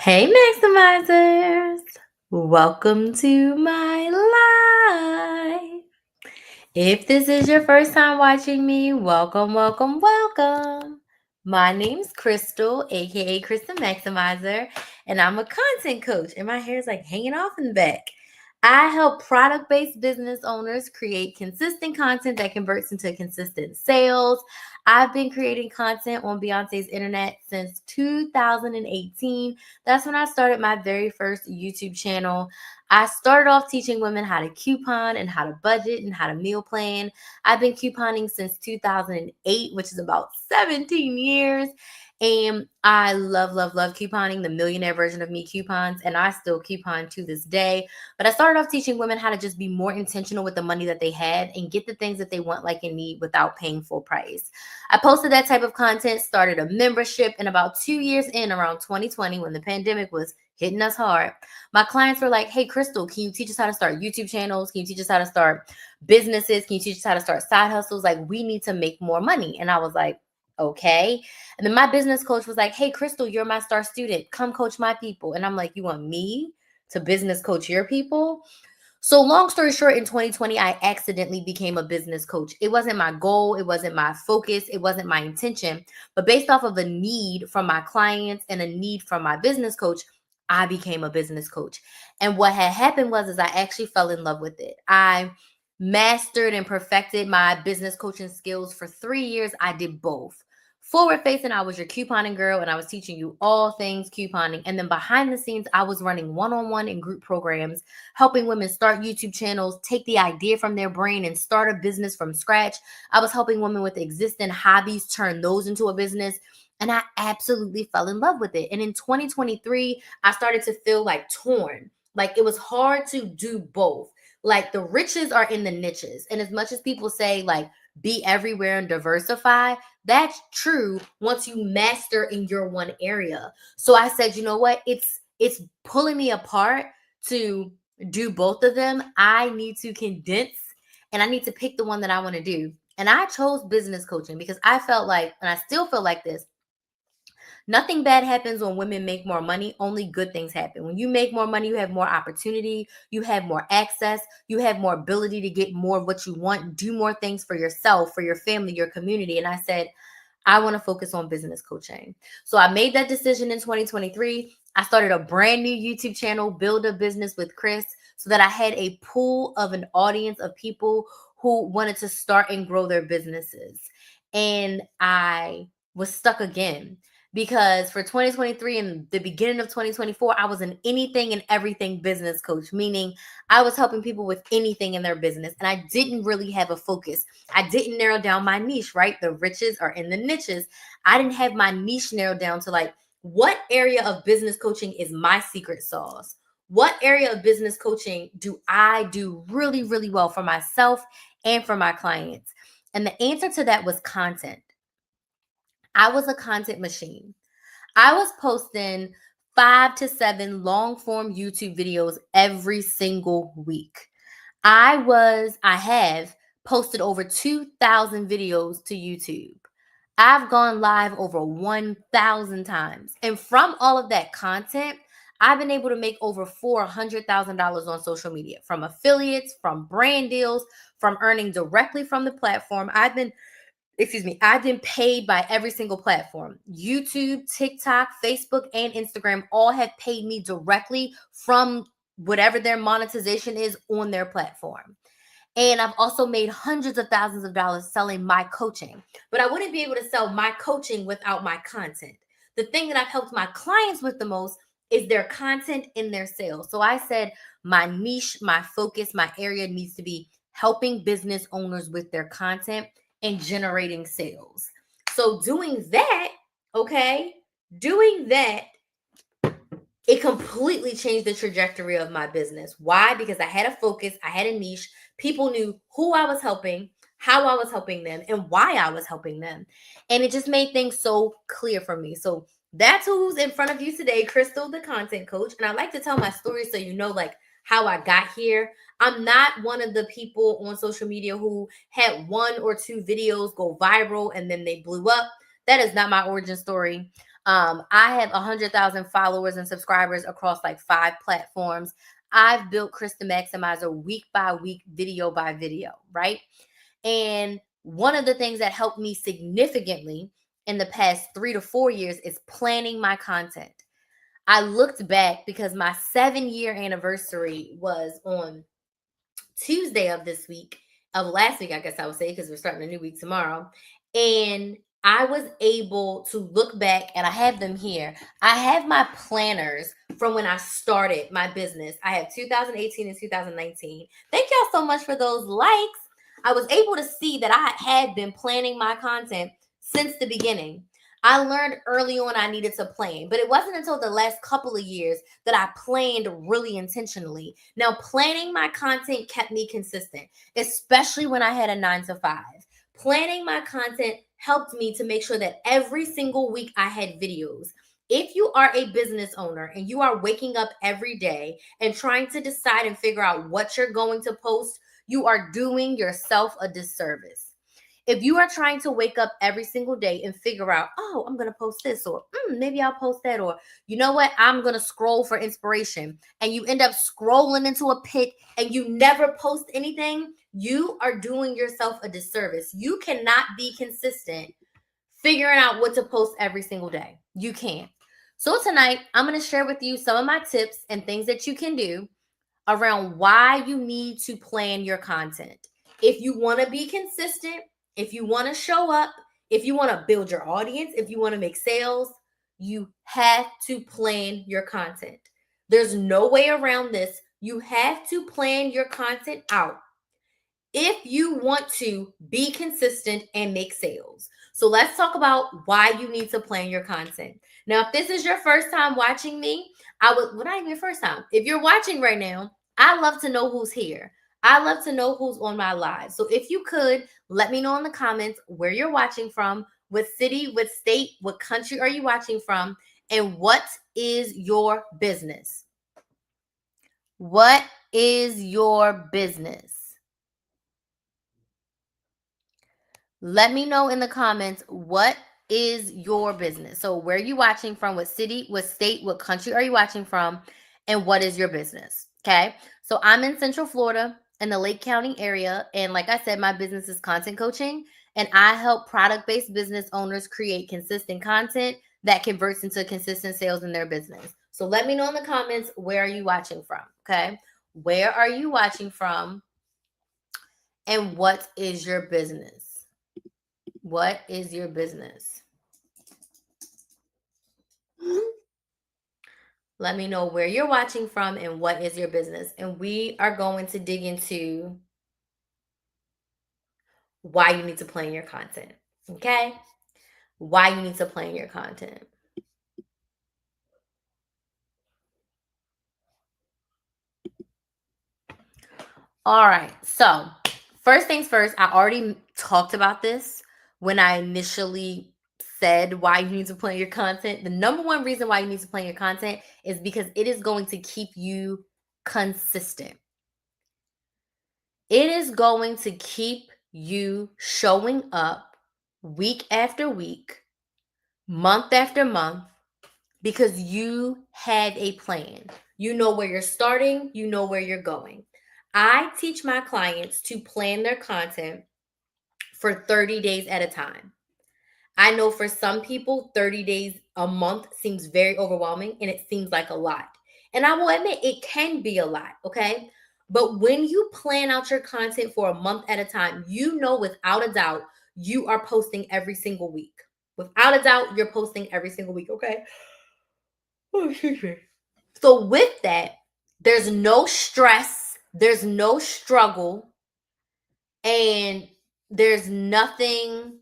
Hey, Maximizers! Welcome to my live. If this is your first time watching me, welcome, welcome, welcome. My name's Crystal, aka Crystal Maximizer, and I'm a content coach, and my hair is like hanging off in the back. I help product based business owners create consistent content that converts into consistent sales. I've been creating content on Beyonce's internet since 2018. That's when I started my very first YouTube channel. I started off teaching women how to coupon and how to budget and how to meal plan. I've been couponing since 2008, which is about 17 years. And I love, love, love couponing. The millionaire version of me coupons, and I still coupon to this day. But I started off teaching women how to just be more intentional with the money that they had and get the things that they want, like, and need without paying full price. I posted that type of content, started a membership, and about 2 years in, around 2020, when the pandemic was hitting us hard, my clients were like, "Hey, Crystal, can you teach us how to start YouTube channels? Can you teach us how to start businesses? Can you teach us how to start side hustles? Like, we need to make more money." And I was like, okay. And then my business coach was like, "Hey, Crystal, you're my star student. Come coach my people." And I'm like, "You want me to business coach your people?" So long story short, in 2020, I accidentally became a business coach. It wasn't my goal. It wasn't my focus. It wasn't my intention. But based off of a need from my clients and a need from my business coach, I became a business coach. And what had happened was is I actually fell in love with it. I mastered and perfected my business coaching skills for 3 years. I did both. Forward facing, I was your couponing girl, and I was teaching you all things couponing. And then behind the scenes, I was running one-on-one and group programs, helping women start YouTube channels, take the idea from their brain and start a business from scratch. I was helping women with existing hobbies turn those into a business. And I absolutely fell in love with it. And in 2023, I started to feel like torn. Like, it was hard to do both. Like, the riches are in the niches. And as much as people say, like, be everywhere and diversify, that's true once you master in your one area. So I said, you know what? It's pulling me apart to do both of them. I need to condense and I need to pick the one that I want to do. And I chose business coaching because I felt like, and I still feel like this, nothing bad happens when women make more money. Only good things happen. When you make more money, you have more opportunity, you have more access, you have more ability to get more of what you want, do more things for yourself, for your family, your community. And I said, I want to focus on business coaching. So I made that decision in 2023. I started a brand new YouTube channel, Build a Business with Chris, so that I had a pool of an audience of people who wanted to start and grow their businesses. And I was stuck again because for 2023 and the beginning of 2024, I was an anything and everything business coach, meaning I was helping people with anything in their business. And I didn't really have a focus. I didn't narrow down my niche, right? The riches are in the niches. I didn't have my niche narrowed down to, like, what area of business coaching is my secret sauce? What area of business coaching do I do really, really well for myself and for my clients? And the answer to that was content. I was a content machine. I was posting 5 to 7 long form YouTube videos every single week. I have posted over 2,000 videos to YouTube. I've gone live over 1,000 times. And from all of that content, I've been able to make over $400,000 on social media from affiliates, from brand deals, from earning directly from the platform. I've been paid by every single platform. YouTube, TikTok, Facebook, and Instagram all have paid me directly from whatever their monetization is on their platform. And I've also made hundreds of thousands of dollars selling my coaching. But I wouldn't be able to sell my coaching without my content. The thing that I've helped my clients with the most is their content and their sales. So I said my niche, my focus, my area needs to be helping business owners with their content and generating sales. So doing that, it completely changed the trajectory of my business. Why? Because I had a focus, I had a niche. People knew who I was helping, how I was helping them, and why I was helping them. And it just made things so clear for me. So that's who's in front of you today, Crystal, the content coach. And I like to tell my story so you know, like, how I got here. I'm not one of the people on social media who had 1 or 2 videos go viral and then they blew up. That is not my origin story. I have 100,000 followers and subscribers across like 5 platforms. I've built Chris the Maximizer week by week, video by video, right? And one of the things that helped me significantly in the past 3 to 4 years is planning my content. I looked back because my 7-year anniversary was on Tuesday of this week, of last week, I guess I would say, because we're starting a new week tomorrow. And I was able to look back, and I have them here. I have my planners from when I started my business. I have 2018 and 2019. Thank y'all so much for those likes. I was able to see that I had been planning my content since the beginning. I learned early on I needed to plan, but it wasn't until the last couple of years that I planned really intentionally. Now, planning my content kept me consistent, especially when I had a 9 to 5. Planning my content helped me to make sure that every single week I had videos. If you are a business owner and you are waking up every day and trying to decide and figure out what you're going to post, you are doing yourself a disservice. If you are trying to wake up every single day and figure out, oh, I'm going to post this, or maybe I'll post that, or you know what, I'm going to scroll for inspiration, and you end up scrolling into a pit and you never post anything, you are doing yourself a disservice. You cannot be consistent figuring out what to post every single day. You can't. So tonight, I'm going to share with you some of my tips and things that you can do around why you need to plan your content. If you want to be consistent, if you want to show up, if you want to build your audience, if you want to make sales, you have to plan your content. There's no way around this. You have to plan your content out if you want to be consistent and make sales. So let's talk about why you need to plan your content. Now, if this is your first time watching me, not even your first time. If you're watching right now, I love to know who's here. I love to know who's on my live. So if you could, let me know in the comments where you're watching from, what city, what state, what country are you watching from, and what is your business? What is your business? Let me know in the comments, what is your business? So where are you watching from? What city, what state, what country are you watching from? And what is your business? Okay. So I'm in Central Florida in the Lake County area. And like I said, my business is content coaching. And I help product-based business owners create consistent content that converts into consistent sales in their business. So let me know in the comments, where are you watching from? Okay. Where are you watching from? And what is your business? What is your business? Let me know where you're watching from and what is your business. And we are going to dig into why you need to plan your content. Okay? Why you need to plan your content. All right. So, first things first, I already talked about this when I initially said why you need to plan your content. The number one reason why you need to plan your content is because it is going to keep you consistent. It is going to keep you showing up week after week, month after month, because you have a plan. You know where you're starting, you know where you're going. I teach my clients to plan their content for 30 days at a time. I know for some people, 30 days a month seems very overwhelming and it seems like a lot. And I will admit it can be a lot, okay? But when you plan out your content for a month at a time, you know without a doubt you are posting every single week. Without a doubt, you're posting every single week, okay? Oh, excuse me. So with that, there's no stress, there's no struggle, and there's nothing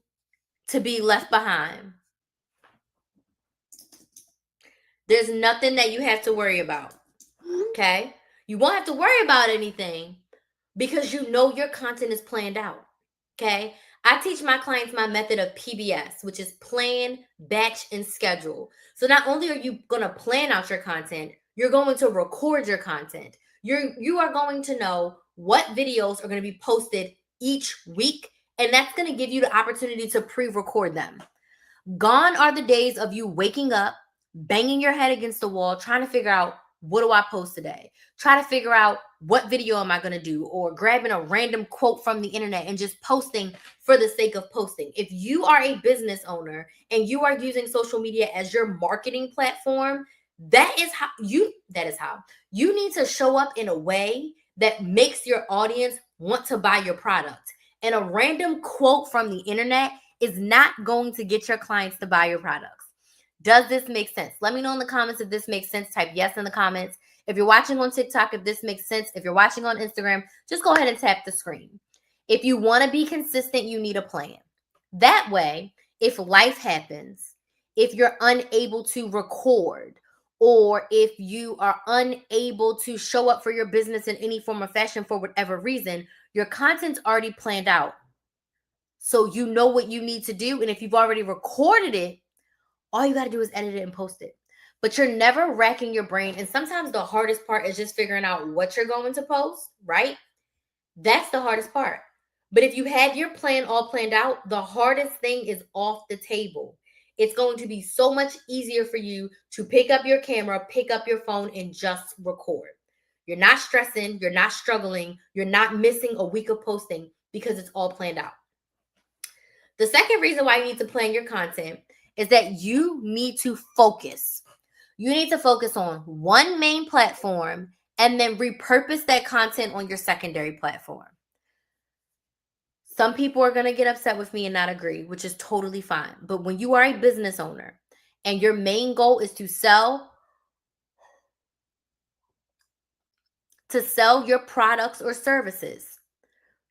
to be left behind. There's nothing that you have to worry about. Okay? You won't have to worry about anything because you know your content is planned out. Okay? I teach my clients my method of PBS, which is plan, batch, and schedule. So not only are you going to plan out your content, you're going to record your content. You are going to know what videos are going to be posted each week, and that's going to give you the opportunity to pre-record them. Gone are the days of you waking up, banging your head against the wall, trying to figure out, what do I post today? Try to figure out, what video am I going to do? Or grabbing a random quote from the internet and just posting for the sake of posting. If you are a business owner and you are using social media as your marketing platform, that is how you need to show up in a way that makes your audience want to buy your product. And a random quote from the internet is not going to get your clients to buy your products. Does this make sense? Let me know in the comments if this makes sense. Type yes in the comments. If you're watching on TikTok, if this makes sense. If you're watching on Instagram, just go ahead and tap the screen. If you want to be consistent, you need a plan. That way, if life happens, if you're unable to record, or if you are unable to show up for your business in any form or fashion for whatever reason, your content's already planned out. So you know what you need to do. And if you've already recorded it, all you got to do is edit it and post it. But you're never racking your brain. And sometimes the hardest part is just figuring out what you're going to post, right? That's the hardest part. But if you had your plan all planned out, the hardest thing is off the table. It's going to be so much easier for you to pick up your camera, pick up your phone, and just record. You're not stressing, you're not struggling, you're not missing a week of posting because it's all planned out. The second reason why you need to plan your content is that you need to focus. You need to focus on one main platform and then repurpose that content on your secondary platform. Some people are going to get upset with me and not agree, which is totally fine. But when you are a business owner and your main goal is to sell your products or services,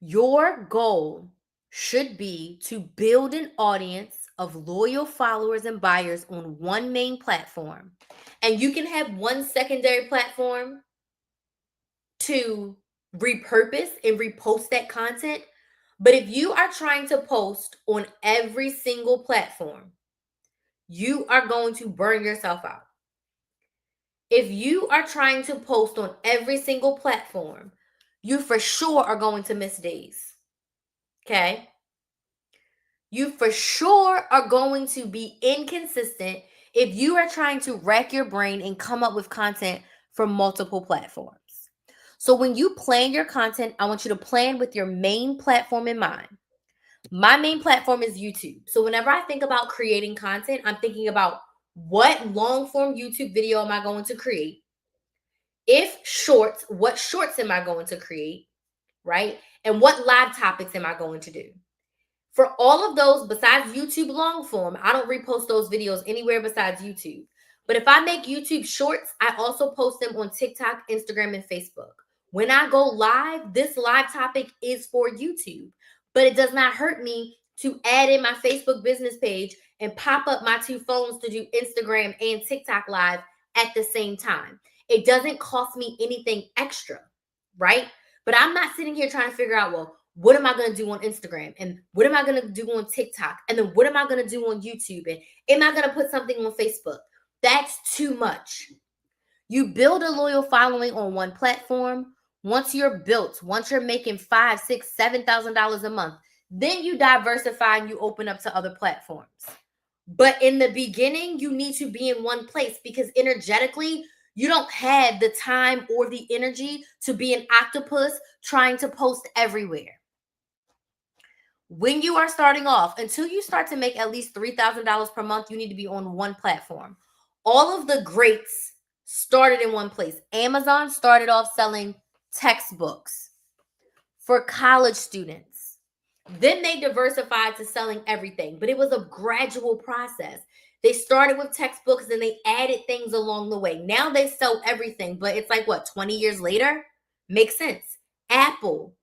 your goal should be to build an audience of loyal followers and buyers on one main platform. And you can have one secondary platform to repurpose and repost that content. But if you are trying to post on every single platform, you are going to burn yourself out. If you are trying to post on every single platform, you for sure are going to miss days. Okay? You for sure are going to be inconsistent if you are trying to rack your brain and come up with content for multiple platforms. So when you plan your content, I want you to plan with your main platform in mind. My main platform is YouTube. So whenever I think about creating content, I'm thinking about, what long form YouTube video am I going to create? If shorts, what shorts am I going to create? Right? And what live topics am I going to do? For all of those, besides YouTube long form, I don't repost those videos anywhere besides YouTube. But if I make YouTube shorts, I also post them on TikTok, Instagram, and Facebook. When I go live, this live topic is for YouTube, but it does not hurt me to add in my Facebook business page and pop up my two phones to do Instagram and TikTok live at the same time. It doesn't cost me anything extra, right? But I'm not sitting here trying to figure out, well, what am I going to do on Instagram? And what am I going to do on TikTok? And then what am I going to do on YouTube? And am I going to put something on Facebook? That's too much. You build a loyal following on one platform. Once you're built, once you're making $5,000, $6,000, $7,000 a month, then you diversify and you open up to other platforms. But in the beginning, you need to be in one place because energetically, you don't have the time or the energy to be an octopus trying to post everywhere. When you are starting off, until you start to make at least $3,000 per month, you need to be on one platform. All of the greats started in one place. Amazon started off selling textbooks for college students. Then they diversified to selling everything, but it was a gradual process. They started with textbooks, then they added things along the way. Now they sell everything, but it's like, what, 20 years later? Makes sense. Apple,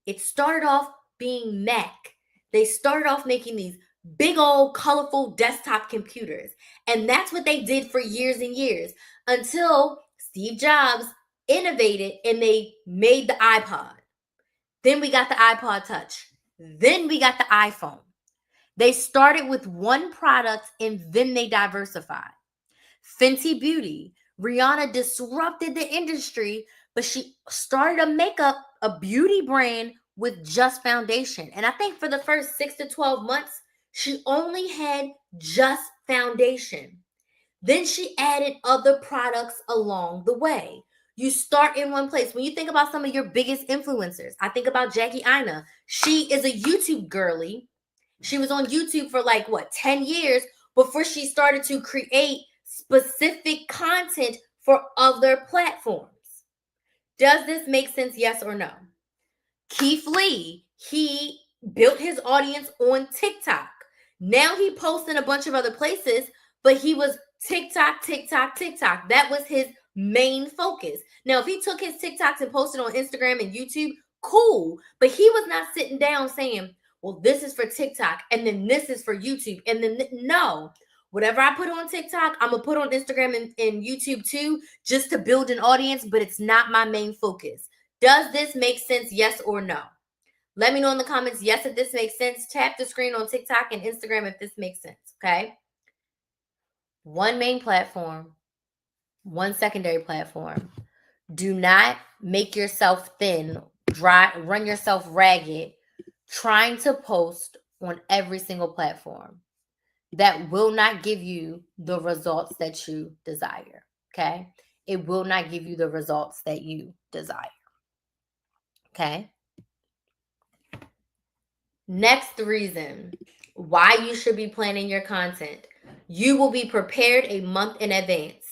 it started off being Mac. They started off making these big old colorful desktop computers. And that's what they did for years and years until Steve Jobs innovated and they made the iPod. Then we got the iPod Touch. Then we got the iPhone. They started with one product and then they diversified. Fenty Beauty, Rihanna disrupted the industry, but she started a beauty brand with just foundation. And I think for the first 6 to 12 months, She only had just foundation. Then she added other products along the way. You start in one place. When you think about some of your biggest influencers, I think about Jackie Aina. She is a YouTube girly. She was on YouTube for 10 years before she started to create specific content for other platforms. Does this make sense? Yes or no? Keith Lee, he built his audience on TikTok. Now he posts in a bunch of other places, but he was TikTok. That was his main focus. Now, if he took his TikToks and posted on Instagram and YouTube, cool. But he was not sitting down saying, well, this is for TikTok, and then this is for YouTube. And then, no. Whatever I put on TikTok, I'm going to put on Instagram and YouTube too, just to build an audience, but it's not my main focus. Does this make sense? Yes or no? Let me know in the comments. Yes, if this makes sense. Tap the screen on TikTok and Instagram if this makes sense. Okay. One main platform, one secondary platform. Do not make yourself thin, run yourself ragged, trying to post on every single platform. That will not give you the results that you desire. Okay. It will not give you the results that you desire. Okay. Next reason why you should be planning your content. You will be prepared a month in advance.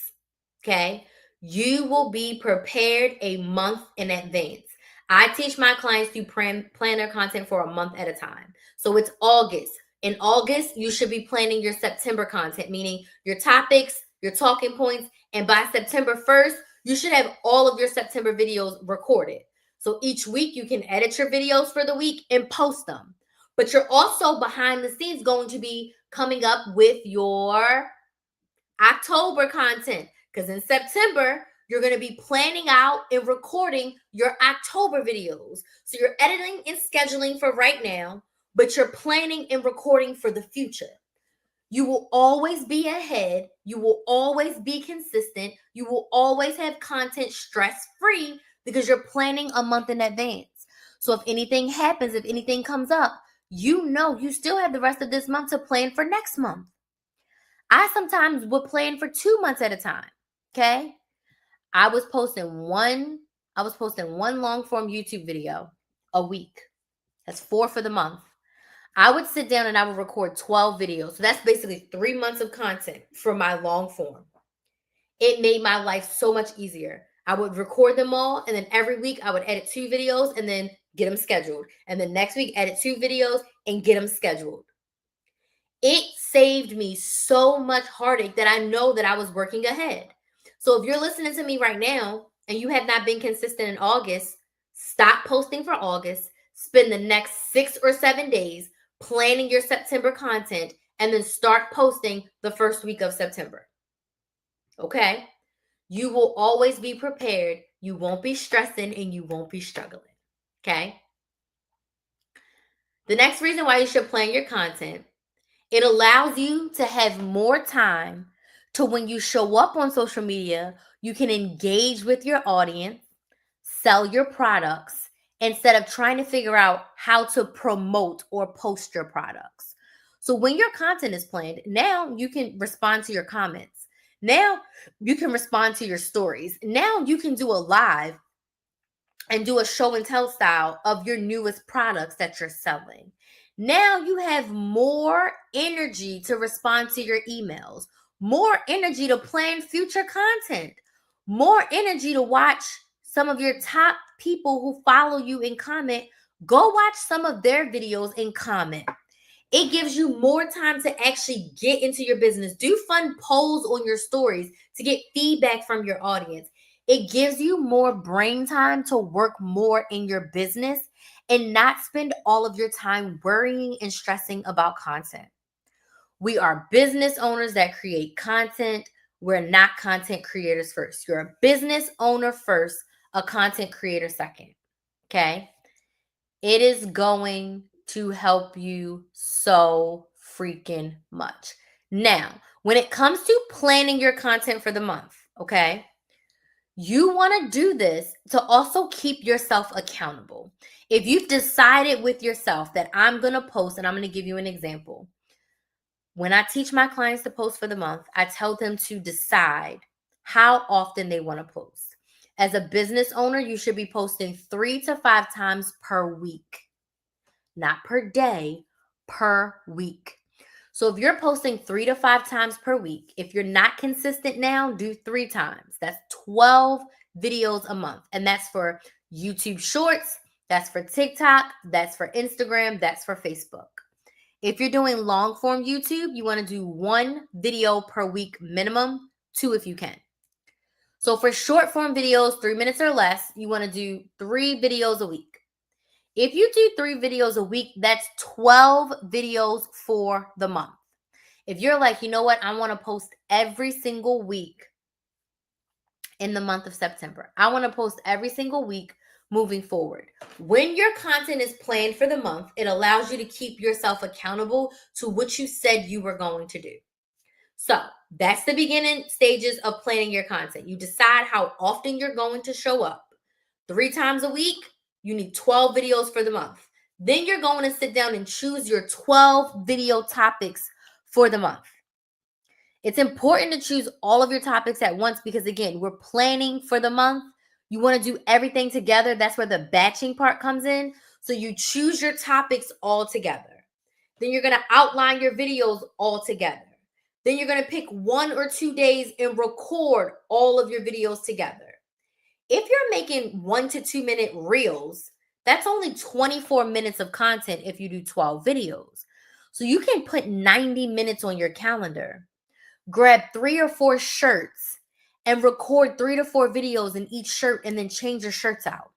Okay. You will be prepared a month in advance. I teach my clients to plan their content for a month at a time. So it's August. In August, you should be planning your September content, meaning your topics, your talking points. And by September 1st, you should have all of your September videos recorded. So each week you can edit your videos for the week and post them. But you're also behind the scenes going to be coming up with your October content. Because in September, you're going to be planning out and recording your October videos. So you're editing and scheduling for right now, but you're planning and recording for the future. You will always be ahead. You will always be consistent. You will always have content stress-free because you're planning a month in advance. So if anything happens, if anything comes up, you know you still have the rest of this month to plan for next month. I sometimes would plan for 2 months at a time. Okay. I was posting one long form YouTube video a week. That's 4 for the month. I would sit down and I would record 12 videos. So that's basically 3 months of content for my long form. It made my life so much easier. I would record them all, and then every week I would edit 2 videos and then get them scheduled. And then next week, edit 2 videos and get them scheduled. It saved me so much heartache that I know that I was working ahead. So if you're listening to me right now and you have not been consistent in August, stop posting for August. Spend the next 6 or 7 days planning your September content and then start posting the first week of September. Okay? You will always be prepared. You won't be stressing and you won't be struggling. Okay? The next reason why you should plan your content, it allows you to have more time to when you show up on social media, you can engage with your audience, sell your products, instead of trying to figure out how to promote or post your products. So when your content is planned, now you can respond to your comments. Now you can respond to your stories. Now you can do a live and do a show and tell style of your newest products that you're selling. Now you have more energy to respond to your emails, more energy to plan future content, more energy to watch some of your top people who follow you and comment. Go watch some of their videos and comment. It gives you more time to actually get into your business. Do fun polls on your stories to get feedback from your audience. It gives you more brain time to work more in your business and not spend all of your time worrying and stressing about content. We are business owners that create content. We're not content creators first. You're a business owner first, a content creator second. Okay? It is going to help you so freaking much. Now, when it comes to planning your content for the month, okay, you want to do this to also keep yourself accountable. If you've decided with yourself that I'm going to post, and I'm going to give you an example. When I teach my clients to post for the month, I tell them to decide how often they want to post. As a business owner, you should be posting 3 to 5 times per week, not per day, per week. So if you're posting 3 to 5 times per week, if you're not consistent now, do 3 times. That's 12 videos a month. And that's for YouTube Shorts, that's for TikTok, that's for Instagram, that's for Facebook. If you're doing long form YouTube, you want to do 1 video per week minimum, 2 if you can. So for short form videos, 3 minutes or less, you want to do 3 videos a week. If you do 3 videos a week, that's 12 videos for the month. If you're like, you know what, I want to post every single week in the month of September. I want to post every single week moving forward. When your content is planned for the month, it allows you to keep yourself accountable to what you said you were going to do. So that's the beginning stages of planning your content. You decide how often you're going to show up. 3 times a week, you need 12 videos for the month. Then you're going to sit down and choose your 12 video topics for the month. It's important to choose all of your topics at once because, again, we're planning for the month. You want to do everything together. That's where the batching part comes in. So you choose your topics all together. Then you're going to outline your videos all together. Then you're going to pick 1 or 2 days and record all of your videos together. If you're making 1 to 2 minute reels, that's only 24 minutes of content if you do 12 videos. So you can put 90 minutes on your calendar. Grab 3 or 4 shirts and record 3 to 4 videos in each shirt and then change your shirts out.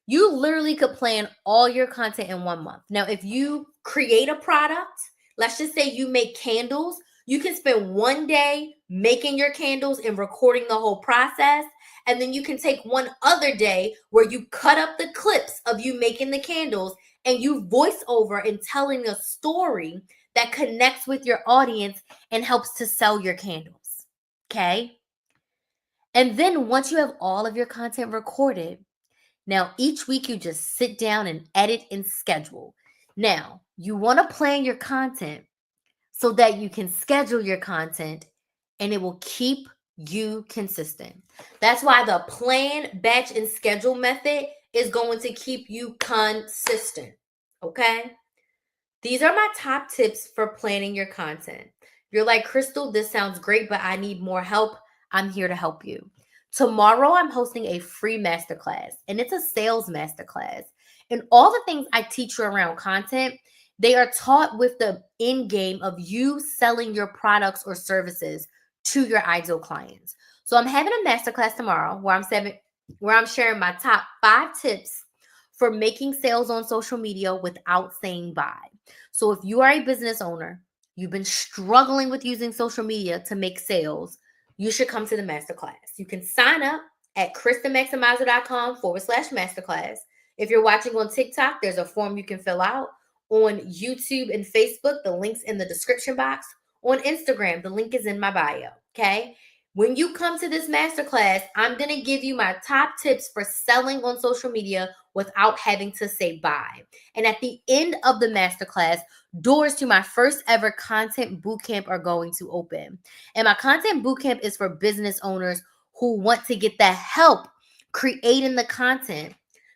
You literally could plan all your content in 1 month. Now, if you create a product, let's just say you make candles, you can spend 1 day making your candles and recording the whole process. And then you can take 1 other day where you cut up the clips of you making the candles and you voice over and telling a story that connects with your audience and helps to sell your candles. Okay? And then once you have all of your content recorded, now each week you just sit down and edit and schedule. Now, you want to plan your content so that you can schedule your content and it will keep you consistent. That's why the plan, batch, and schedule method is going to keep you consistent. Okay? These are my top tips for planning your content. You're like, Crystal, this sounds great, but I need more help. I'm here to help you. Tomorrow, I'm hosting a free masterclass, and it's a sales masterclass. And all the things I teach you around content, they are taught with the end game of you selling your products or services to your ideal clients. So I'm having a masterclass tomorrow where I'm sharing my top 5 tips for making sales on social media without saying bye. So if you are a business owner, you've been struggling with using social media to make sales, you should come to the masterclass. You can sign up at KristenMaximizer.com/masterclass. If you're watching on TikTok, there's a form you can fill out. On YouTube and Facebook, the link's in the description box. On Instagram, the link is in my bio, okay? When you come to this masterclass, I'm going to give you my top tips for selling on social media without having to say bye. And at the end of the masterclass, doors to my first ever content bootcamp are going to open. And my content bootcamp is for business owners who want to get the help creating the content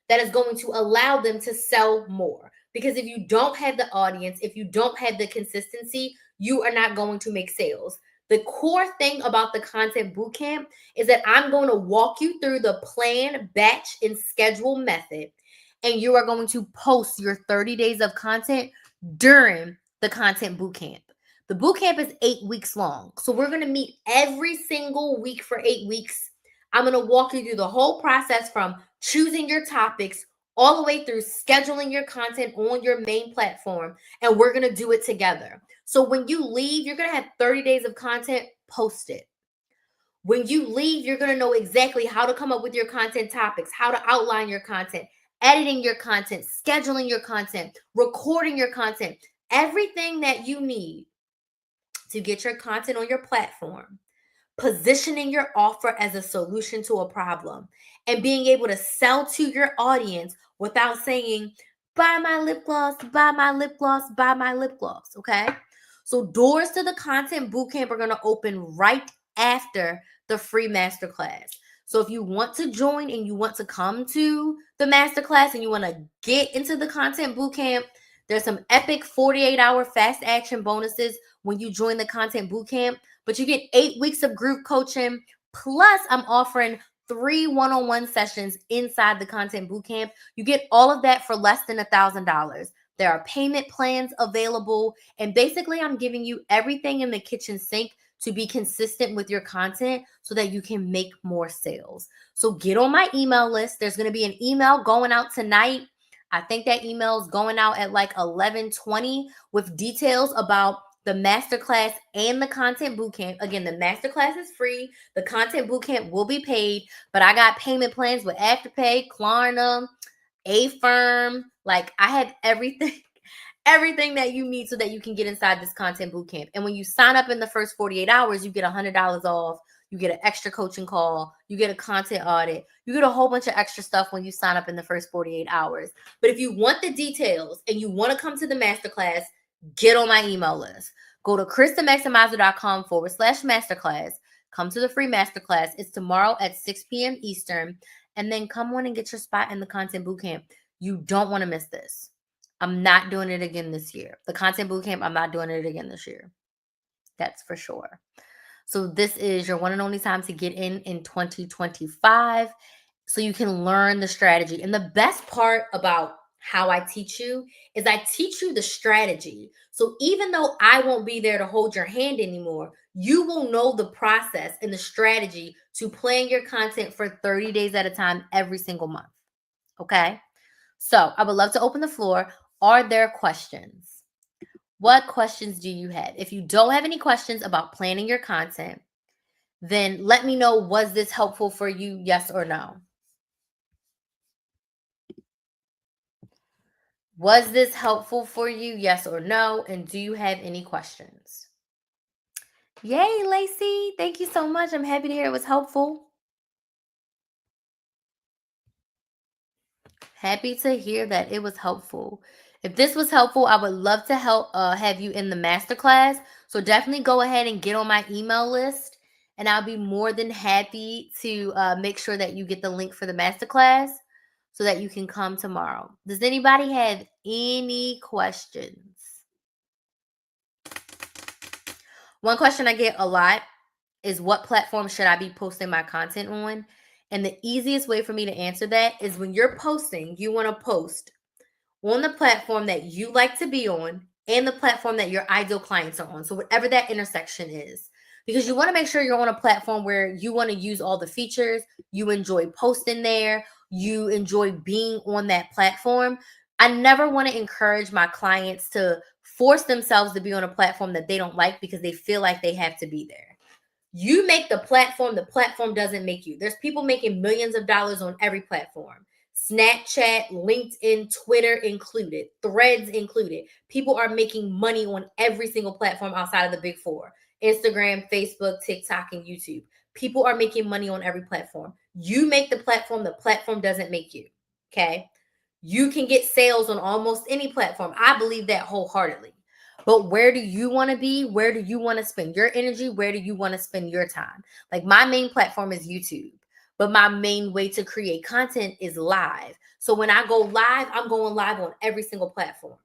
that is going to allow them to sell more. Because if you don't have the audience, if you don't have the consistency, you are not going to make sales. The core thing about the content bootcamp is that I'm going to walk you through the plan, batch, and schedule method. And you are going to post your 30 days of content during the content bootcamp. The bootcamp is 8 weeks long. So we're going to meet every single week for 8 weeks. I'm going to walk you through the whole process from choosing your topics all the way through scheduling your content on your main platform. And we're going to do it together. So when you leave, you're going to have 30 days of content posted. When you leave, you're going to know exactly how to come up with your content topics, how to outline your content, editing your content, scheduling your content, recording your content, everything that you need to get your content on your platform, positioning your offer as a solution to a problem, and being able to sell to your audience without saying, buy my lip gloss, buy my lip gloss, buy my lip gloss, okay? So doors to the content bootcamp are going to open right after the free masterclass. So if you want to join and you want to come to the masterclass and you want to get into the content bootcamp, there's some epic 48-hour fast action bonuses when you join the content bootcamp, but you get 8 weeks of group coaching. Plus, I'm offering 3 one-on-one sessions inside the content bootcamp. You get all of that for less than $1,000. There are payment plans available. And basically, I'm giving you everything in the kitchen sink to be consistent with your content so that you can make more sales. So get on my email list. There's going to be an email going out tonight. I think that email is going out at like 11:20 with details about the masterclass and the content bootcamp. Again, the masterclass is free. The content bootcamp will be paid, but I got payment plans with Afterpay, Klarna, Affirm. Like I have everything, everything that you need so that you can get inside this content bootcamp. And when you sign up in the first 48 hours, you get $100 off. You get an extra coaching call. You get a content audit. You get a whole bunch of extra stuff when you sign up in the first 48 hours. But if you want the details and you want to come to the masterclass, get on my email list. Go to KristaMaximizer.com/masterclass. Come to the free masterclass. It's tomorrow at 6 p.m. Eastern. And then come on and get your spot in the content bootcamp. You don't want to miss this. I'm not doing it again this year. The content bootcamp, I'm not doing it again this year. That's for sure. So this is your one and only time to get in 2025 so you can learn the strategy. And the best part about how I teach you is I teach you the strategy. So even though I won't be there to hold your hand anymore, you will know the process and the strategy to plan your content for 30 days at a time every single month. Okay? So I would love to open the floor. Are there questions? What questions do you have? If you don't have any questions about planning your content, then let me know, was this helpful for you? Yes or no? Was this helpful for you? Yes or no? And do you have any questions? Yay, Lacey. Thank you so much. I'm happy to hear it was helpful. Happy to hear that it was helpful. If this was helpful, I would love to have you in the masterclass. So definitely go ahead and get on my email list, and I'll be more than happy to make sure that you get the link for the masterclass so that you can come tomorrow. Does anybody have any questions? One question I get a lot is, what platform should I be posting my content on? And the easiest way for me to answer that is, when you're posting, you want to post on the platform that you like to be on and the platform that your ideal clients are on. So whatever that intersection is, because you want to make sure you're on a platform where you want to use all the features, you enjoy posting there, you enjoy being on that platform. I never want to encourage my clients to force themselves to be on a platform that they don't like because they feel like they have to be there. You make the platform doesn't make you. There's people making millions of dollars on every platform. Snapchat, LinkedIn, Twitter included, Threads included. People are making money on every single platform outside of the big four: Instagram, Facebook, TikTok, and YouTube. People are making money on every platform. You make the platform doesn't make you. Okay? You can get sales on almost any platform. I believe that wholeheartedly. But where do you want to be? Where do you want to spend your energy? Where do you want to spend your time? Like, my main platform is YouTube, but my main way to create content is live. So when I go live, I'm going live on every single platform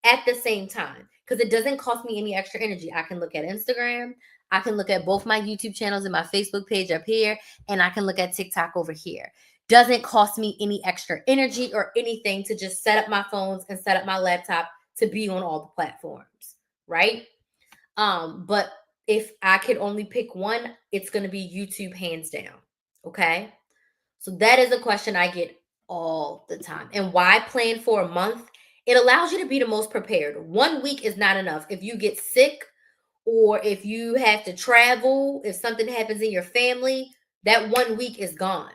at the same time because it doesn't cost me any extra energy. I can look at Instagram. I can look at both my YouTube channels and my Facebook page up here, and I can look at TikTok over here. Doesn't cost me any extra energy or anything to just set up my phones and set up my laptop to be on all the platforms, right? But if I could only pick one, it's going to be YouTube, hands down. Okay? So that is a question I get all the time. And why plan for a month? It allows you to be the most prepared. 1 week is not enough. If you get sick, or if you have to travel, if something happens in your family, that 1 week is gone.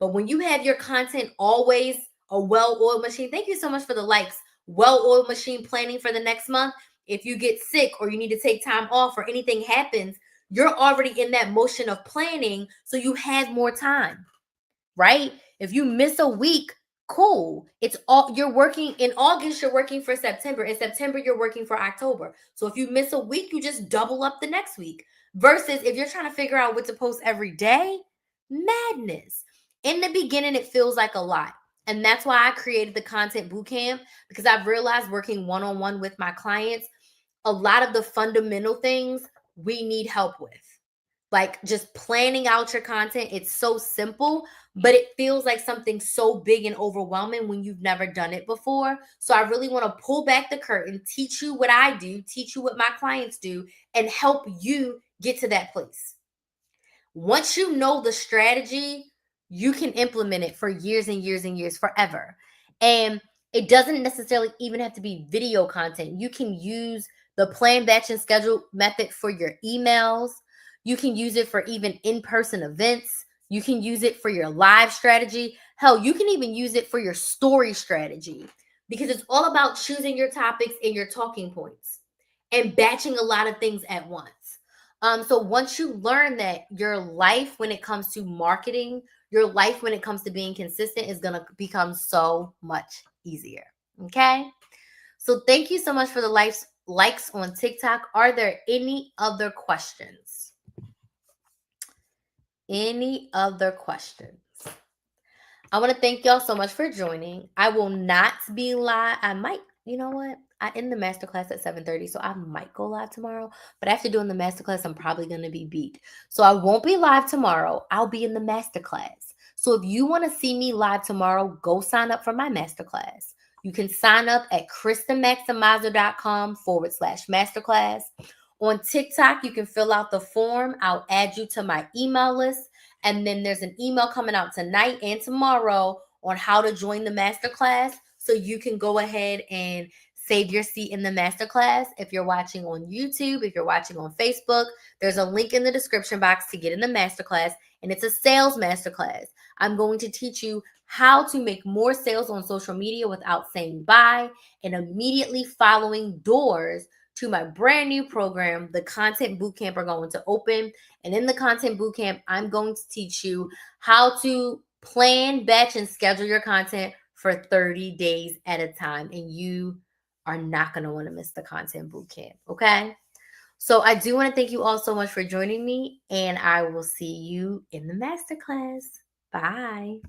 But when you have your content always a well-oiled machine, thank you so much for the likes, well-oiled machine planning for the next month. If you get sick or you need to take time off or anything happens, you're already in that motion of planning, so you have more time, right? If you miss a week, cool. It's all you're working in August, you're working for September. In September, you're working for October. So if you miss a week, you just double up the next week. Versus if you're trying to figure out what to post every day, madness. In the beginning, it feels like a lot. And that's why I created the content bootcamp, because I've realized working one-on-one with my clients, a lot of the fundamental things we need help with. Like just planning out your content, it's so simple, but it feels like something so big and overwhelming when you've never done it before. So I really want to pull back the curtain, teach you what I do, teach you what my clients do, and help you get to that place. Once you know the strategy, you can implement it for years and years and years, forever. And it doesn't necessarily even have to be video content. You can use the plan, batch, and schedule method for your emails. You can use it for even in-person events. You can use it for your live strategy. Hell, you can even use it for your story strategy, because it's all about choosing your topics and your talking points and batching a lot of things at once. So once you learn that, your life when it comes to marketing, your life when it comes to being consistent is going to become so much easier. Okay. So thank you so much for the likes on TikTok. Are there any other questions? Any other questions? I want to thank y'all so much for joining. I will not be live. I might, you know what? I end the masterclass at 7:30, so I might go live tomorrow. But after doing the masterclass, I'm probably going to be beat. So I won't be live tomorrow. I'll be in the masterclass. So if you want to see me live tomorrow, go sign up for my masterclass. You can sign up at KristaMaximizer.com/masterclass. On TikTok, you can fill out the form. I'll add you to my email list. And then there's an email coming out tonight and tomorrow on how to join the masterclass. So you can go ahead and save your seat in the masterclass. If you're watching on YouTube, if you're watching on Facebook, there's a link in the description box to get in the masterclass. And it's a sales masterclass. I'm going to teach you how to make more sales on social media without saying bye and immediately following doors to my brand new program, the Content Bootcamp, are going to open. And in the Content Bootcamp, I'm going to teach you how to plan, batch, and schedule your content for 30 days at a time. And you are not going to want to miss the Content Bootcamp, okay? So I do want to thank you all so much for joining me, and I will see you in the masterclass. Bye.